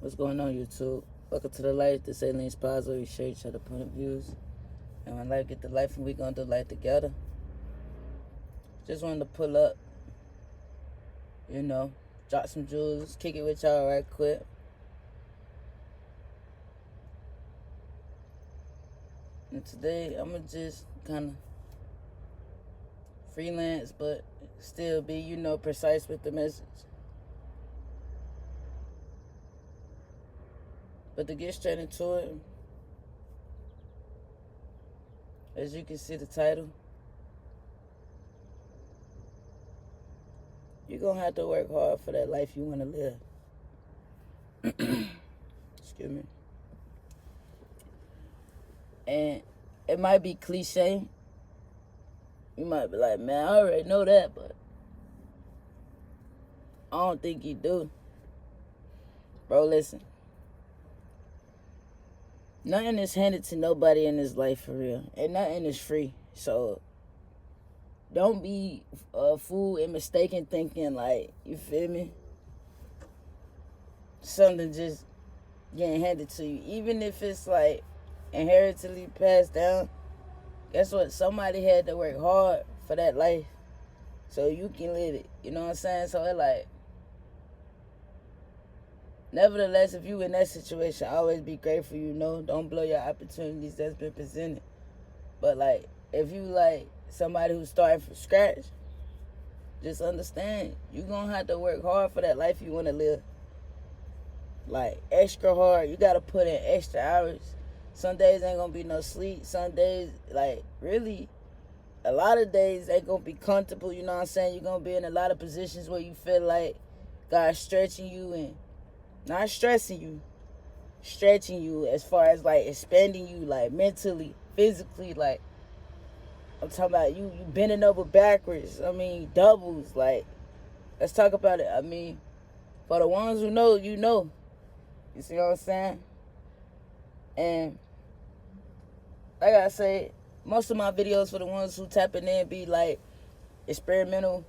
What's going on, YouTube? Welcome to the life. This is Alien's Positive. We share each other point of views. And when life get the life, and we gonna do life together. Just wanted to pull up, drop some jewels, kick it with y'all right quick. And today, I'm gonna just kind of freelance, but still be, precise with the message. But to get straight into it, as you can see the title, you're going to have to work hard for that life you want to live. Excuse me. And it might be cliche. You might be like, man, I already know that, but I don't think you do. Bro, listen. Nothing is handed to nobody in this life for real. And nothing is free. So don't be a fool and mistaken thinking like, you feel me? Something just getting handed to you. Even if it's like inheritedly passed down. Guess what? Somebody had to work hard for that life so you can live it. You know what I'm saying? So it like, nevertheless, if you in that situation, always be grateful, Don't blow your opportunities that's been presented. But, like, if you, like, somebody who's starting from scratch, just understand, you're going to have to work hard for that life you want to live. Like, extra hard. You got to put in extra hours. Some days ain't going to be no sleep. Some days, like, really, a lot of days ain't going to be comfortable, you know what I'm saying? You're going to be in a lot of positions where you feel like God's stretching you and not stressing you, stretching you as far as like expanding you like mentally, physically, like I'm talking about you bending over backwards. I mean doubles, like let's talk about it. I mean, for the ones who know, you know. You see what I'm saying? And like I say, most of my videos for the ones who tapping in be like experimental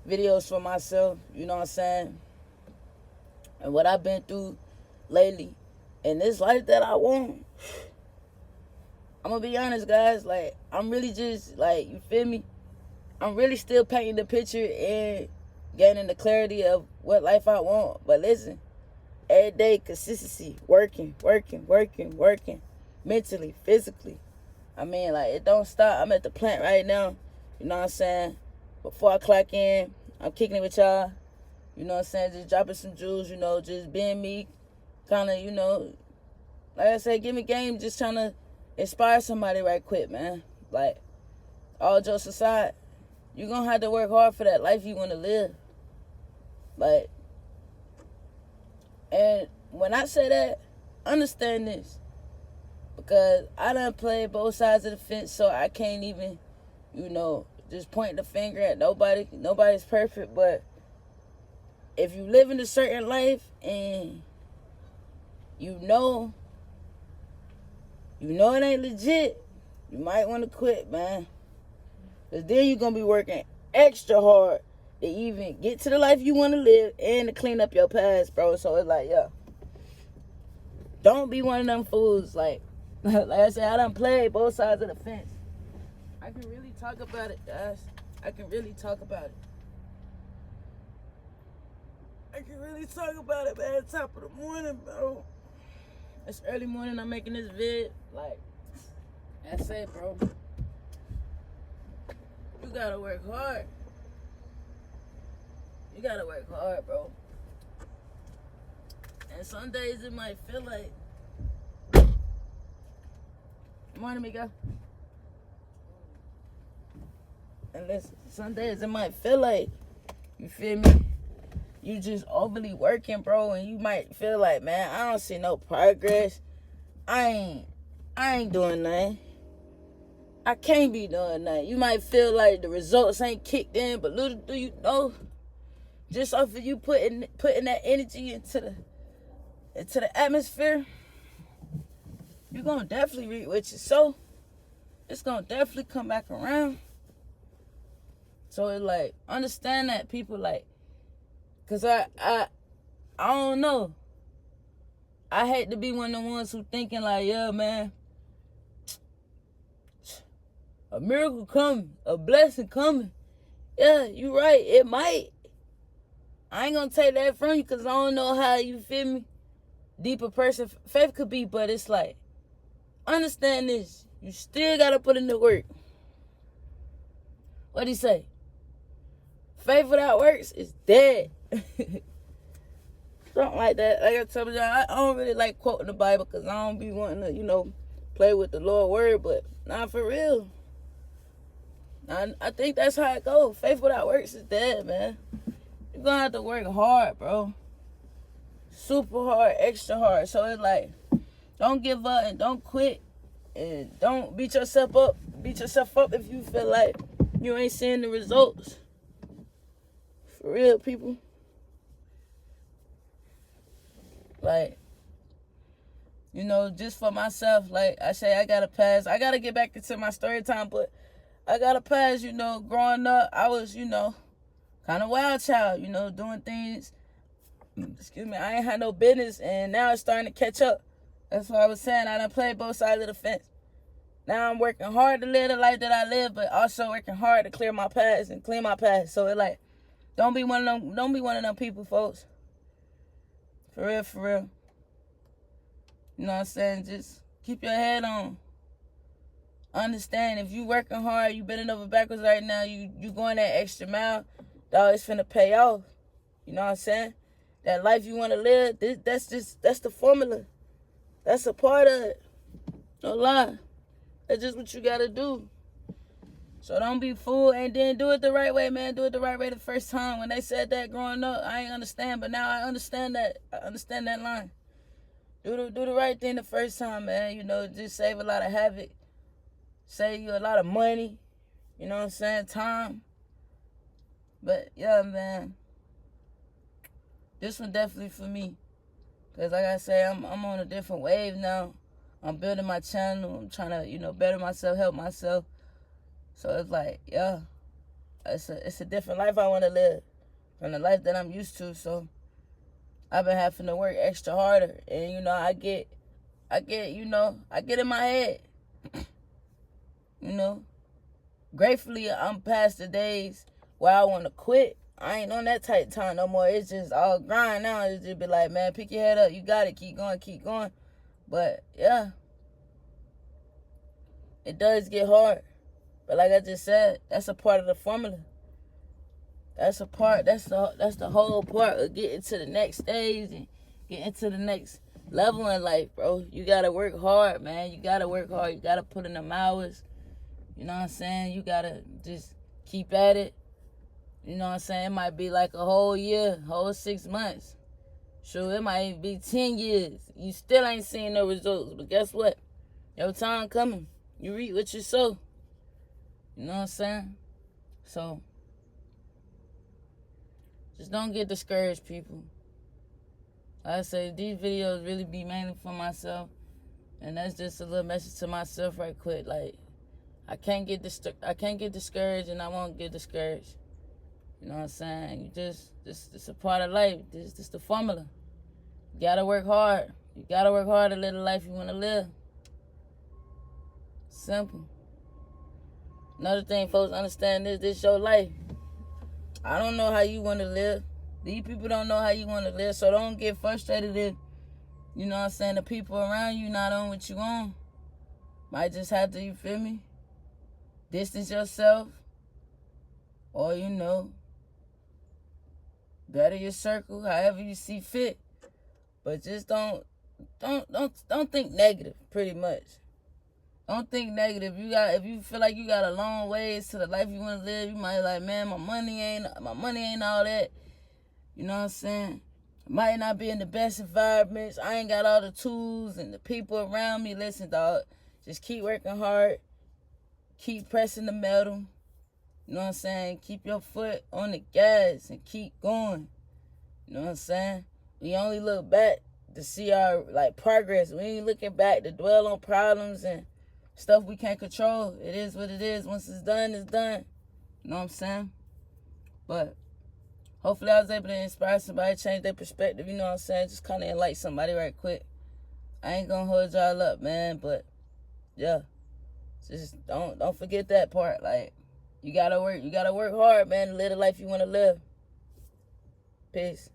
videos for myself, you know what I'm saying? And what I've been through lately in this life that I want, I'm going to be honest, guys. Like, I'm really just, like, you feel me? I'm really still painting the picture and gaining the clarity of what life I want. But listen, every day, consistency, working, mentally, physically. I mean, like, it don't stop. I'm at the plant right now, you know what I'm saying? Before I clock in, I'm kicking it with y'all. You know what I'm saying? Just dropping some jewels, just being me. Kind of, like I said, give me game. Just trying to inspire somebody right quick, man. Like, all jokes aside, you're going to have to work hard for that life you want to live. Like, and when I say that, understand this. Because I done played both sides of the fence, so I can't even, just point the finger at nobody. Nobody's perfect, but if you live in a certain life and you know it ain't legit, you might want to quit, man. Because then you're going to be working extra hard to even get to the life you want to live and to clean up your past, bro. So it's like, yeah. Don't be one of them fools. Like I said, I done played both sides of the fence. I can really talk about it, guys. I can really talk about it, man. Top of the morning, bro. It's early morning. I'm making this vid. Like, that's it, bro. You gotta work hard. Bro. And some days it might feel like. Good morning, Mika. And listen, some days it might feel like, you feel me? You just overly working, bro, and you might feel like, man, I don't see no progress. I ain't doing nothing. I can't be doing nothing. You might feel like the results ain't kicked in, but little do you know, just off of you putting that energy into the atmosphere, you're gonna definitely reap what you sow. It's gonna definitely come back around. So it's like, understand that, people, like, cause I don't know. I hate to be one of the ones who thinking like, yeah, man, a miracle coming, a blessing coming. Yeah, you right, it might. I ain't gonna take that from you because I don't know how, you feel me, deeper person faith could be, but it's like, understand this. You still gotta put in the work. What'd he say? Faith without works is dead. Something like that. Like I told you, I don't really like quoting the Bible because I don't be wanting to, play with the Lord's word, but not for real. I think that's how it goes. Faith without works is dead, man. You're gonna have to work hard, bro. Super hard, extra hard. So it's like, don't give up and don't quit. And don't beat yourself up. Beat yourself up if you feel like you ain't seeing the results. For real, people. Like, just for myself, like I say, I gotta pass. I gotta get back into my story time, but I gotta pass, growing up, I was, kind of wild child, doing things, I ain't had no business, and now it's starting to catch up. That's what I was saying. I done played both sides of the fence. Now I'm working hard to live the life that I live, but also working hard to clear my past and clean my past. So it like, don't be one of them people, folks. For real, for real. You know what I'm saying? Just keep your head on. Understand, if you working hard, you bending over backwards right now, you going that extra mile, dog, it's finna pay off. You know what I'm saying? That life you want to live, that's the formula. That's a part of it. No lie. That's just what you got to do. So don't be fooled, and then do it the right way, man. Do it the right way the first time. When they said that growing up, I ain't understand, but now I understand that. I understand that line. Do the right thing the first time, man. Just save a lot of havoc. Save you a lot of money. You know what I'm saying? Time. But, yeah, man. This one definitely for me. Because, like I say, I'm on a different wave now. I'm building my channel. I'm trying to, better myself, help myself. So it's like, yeah, it's a different life I want to live from the life that I'm used to. So I've been having to work extra harder. And, I get in my head. Gratefully, I'm past the days where I want to quit. I ain't on that type of time no more. It's just all grind now. It's just be like, man, pick your head up. You got it. Keep going, keep going. But, yeah, it does get hard. But like I just said, that's a part of the formula. That's the whole part of getting to the next stage and getting to the next level in life, bro. You got to work hard, man. You got to work hard. You got to put in them hours. You know what I'm saying? You got to just keep at it. You know what I'm saying? It might be like a whole year, whole 6 months. Sure, it might be 10 years. You still ain't seeing no results. But guess what? Your time coming. You reap what you sow. You know what I'm saying? So, just don't get discouraged, people. Like I say, these videos really be mainly for myself. And that's just a little message to myself right quick. Like, I can't get discouraged, and I won't get discouraged. You know what I'm saying? It's a part of life. This the formula. You gotta work hard. You gotta work hard to live the life you want to live. Simple. Another thing, folks, understand this your life. I don't know how you want to live. These people don't know how you want to live, so don't get frustrated if, you know what I'm saying, the people around you not on what you on. Might just have to, you feel me, distance yourself, or, better your circle, however you see fit. But just don't think negative, pretty much. Don't think negative. If you feel like you got a long ways to the life you want to live, you might be like, man, my money ain't all that. You know what I'm saying? Might not be in the best environments. I ain't got all the tools and the people around me. Listen, dog, just keep working hard. Keep pressing the metal. You know what I'm saying? Keep your foot on the gas and keep going. You know what I'm saying? We only look back to see our, progress. We ain't looking back to dwell on problems and stuff we can't control. It is what it is. Once it's done, it's done. You know what I'm saying? But hopefully I was able to inspire somebody, change their perspective. You know what I'm saying? Just kind of enlighten somebody right quick. I ain't gonna hold y'all up, man. But yeah, just don't forget that part. Like, you gotta work hard, man, to live the life you wanna live. Peace.